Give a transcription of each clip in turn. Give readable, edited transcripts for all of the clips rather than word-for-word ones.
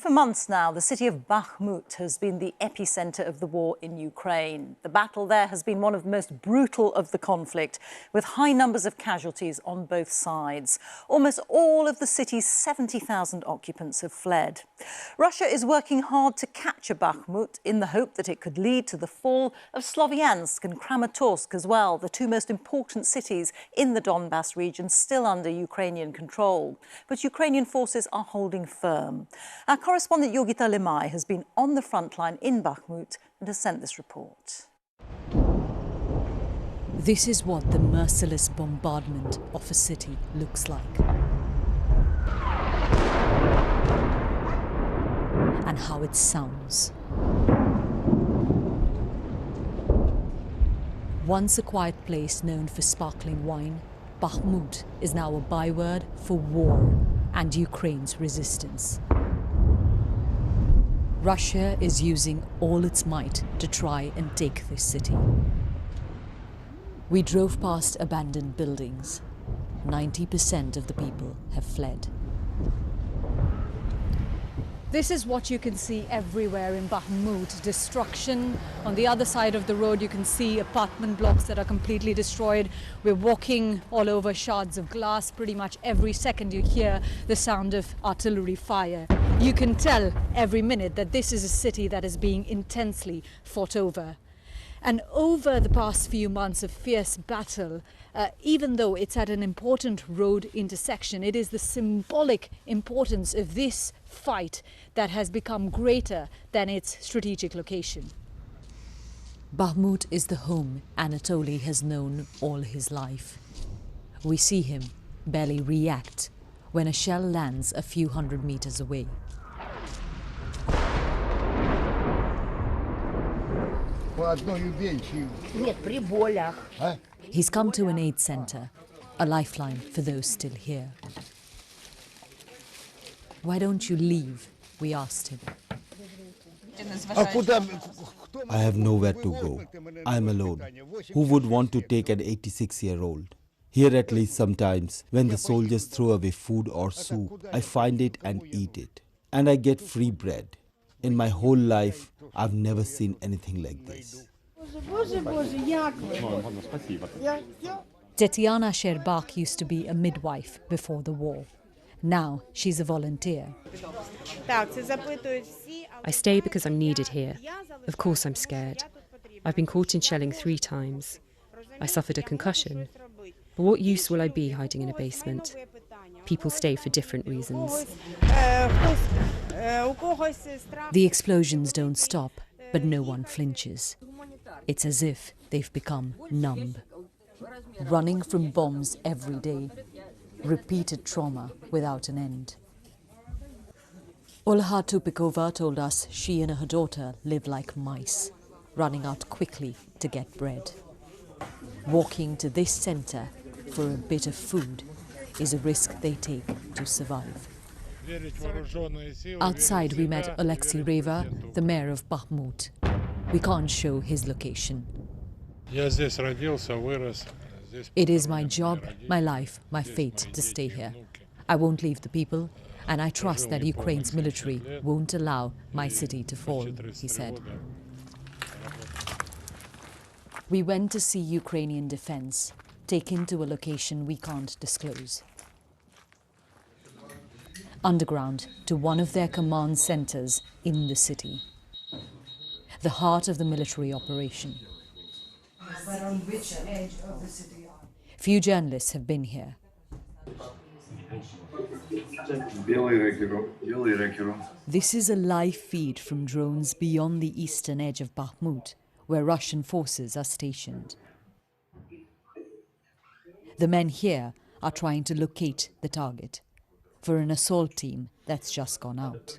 For months now, the city of Bakhmut has been the epicentre of the war in Ukraine. The battle there has been one of the most brutal of the conflict, with high numbers of casualties on both sides. Almost all of the city's 70,000 occupants have fled. Russia is working hard to capture Bakhmut in the hope that it could lead to the fall of Slovyansk and Kramatorsk as well, the two most important cities in the Donbass region still under Ukrainian control. But Ukrainian forces are holding firm. Our correspondent Yogita Limaye has been on the front line in Bakhmut and has sent this report. This is what the merciless bombardment of a city looks like. And how it sounds. Once a quiet place known for sparkling wine, Bakhmut is now a byword for war and Ukraine's resistance. Russia is using all its might to try and take this city. We drove past abandoned buildings. 90% of the people have fled. This is what you can see everywhere in Bakhmut, destruction. On the other side of the road you can see apartment blocks that are completely destroyed. We're walking all over shards of glass. Pretty much every second you hear the sound of artillery fire. You can tell every minute that this is a city that is being intensely fought over. And over the past few months of fierce battle, even though it's at an important road intersection, it is the symbolic importance of this fight that has become greater than its strategic location. Bakhmut is the home Anatoly has known all his life. We see him barely react when a shell lands a few hundred meters away. He's come to an aid centre, a lifeline for those still here. Why don't you leave? We asked him. I have nowhere to go. I'm alone. Who would want to take an 86-year-old? Here at least sometimes, when the soldiers throw away food or soup, I find it and eat it. And I get free bread. In my whole life, I've never seen anything like this. Tetiana Sherbak used to be a midwife before the war. Now she's a volunteer. I stay because I'm needed here. Of course I'm scared. I've been caught in shelling 3 times. I suffered a concussion. But what use will I be hiding in a basement? People stay for different reasons. The explosions don't stop, but no one flinches. It's as if they've become numb. Running from bombs every day. Repeated trauma without an end. Olha Tupikova told us she and her daughter live like mice, running out quickly to get bread. Walking to this centre for a bit of food is a risk they take to survive. Outside we met Alexei Reva, the mayor of Bakhmut. We can't show his location. It is my job, my life, my fate to stay here. I won't leave the people, and I trust that Ukraine's military won't allow my city to fall, he said. We went to see Ukrainian defense, taken to a location we can't disclose. Underground to one of their command centers in the city. The heart of the military operation. Few journalists have been here. This is a live feed from drones beyond the eastern edge of Bakhmut, where Russian forces are stationed. The men here are trying to locate the target for an assault team that's just gone out.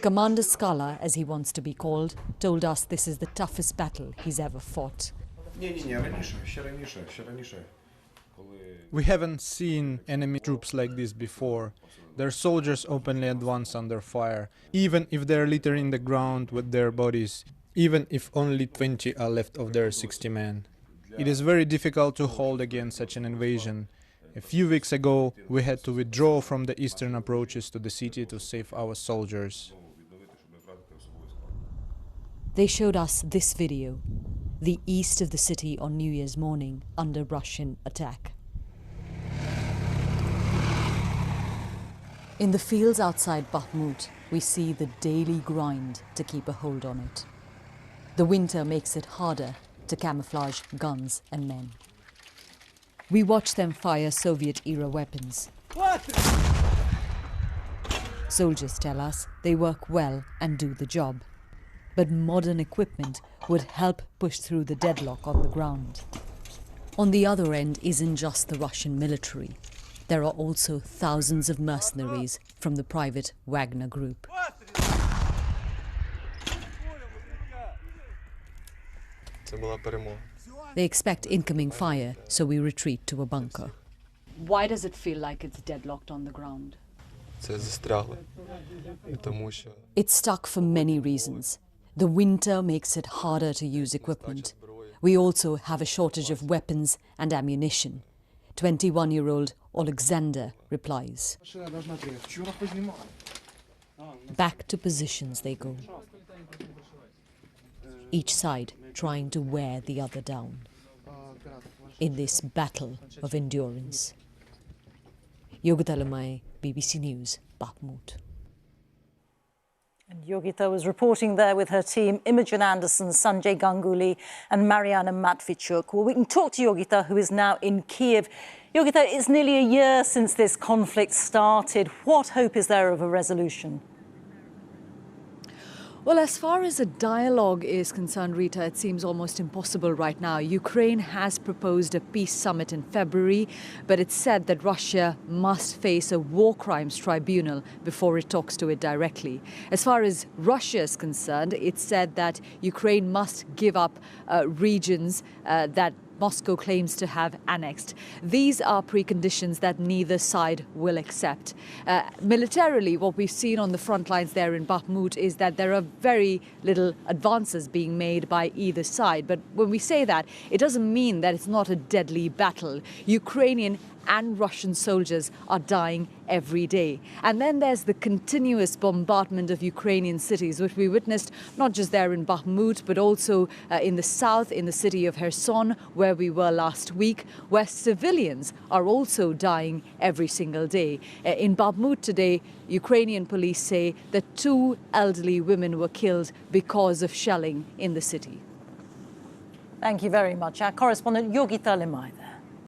Commander Skala, as he wants to be called, told us this is the toughest battle he's ever fought. We haven't seen enemy troops like this before. Their soldiers openly advance under fire, even if they're littering the ground with their bodies, even if only 20 are left of their 60 men. It is very difficult to hold against such an invasion. A few weeks ago, we had to withdraw from the eastern approaches to the city to save our soldiers. They showed us this video, the east of the city on New Year's morning under Russian attack. In the fields outside Bakhmut, we see the daily grind to keep a hold on it. The winter makes it harder to camouflage guns and men. We watch them fire Soviet-era weapons. Soldiers tell us they work well and do the job. But modern equipment would help push through the deadlock on the ground. On the other end isn't just the Russian military. There are also thousands of mercenaries from the private Wagner group. They expect incoming fire, so we retreat to a bunker. Why does it feel like it's deadlocked on the ground? It's stuck for many reasons. The winter makes it harder to use equipment. We also have a shortage of weapons and ammunition. 21-year-old Alexander replies. Back to positions they go. Each side trying to wear the other down in this battle of endurance. Yogita Limaye, BBC News, Bakhmut. And Yogita was reporting there with her team, Imogen Anderson, Sanjay Ganguly and Mariana Matvichuk. Well, we can talk to Yogita, who is now in Kiev. Yogita, it's nearly a year since this conflict started. What hope is there of a resolution? Well, as far as a dialogue is concerned, Rita, it seems almost impossible right now. Ukraine has proposed a peace summit in February, but it's said that Russia must face a war crimes tribunal before it talks to it directly. As far as Russia is concerned, it's said that Ukraine must give up regions that Moscow claims to have annexed. These are preconditions that neither side will accept. Militarily, what we've seen on the front lines there in Bakhmut is that there are very little advances being made by either side. But when we say that, it doesn't mean that it's not a deadly battle. Ukrainian and Russian soldiers are dying every day. And then there's the continuous bombardment of Ukrainian cities, which we witnessed not just there in Bakhmut, but also in the south, in the city of Kherson, where we were last week, where civilians are also dying every single day. In Bakhmut today, Ukrainian police say that 2 elderly women were killed because of shelling in the city. Thank you very much. Our correspondent Yogita Limaye there.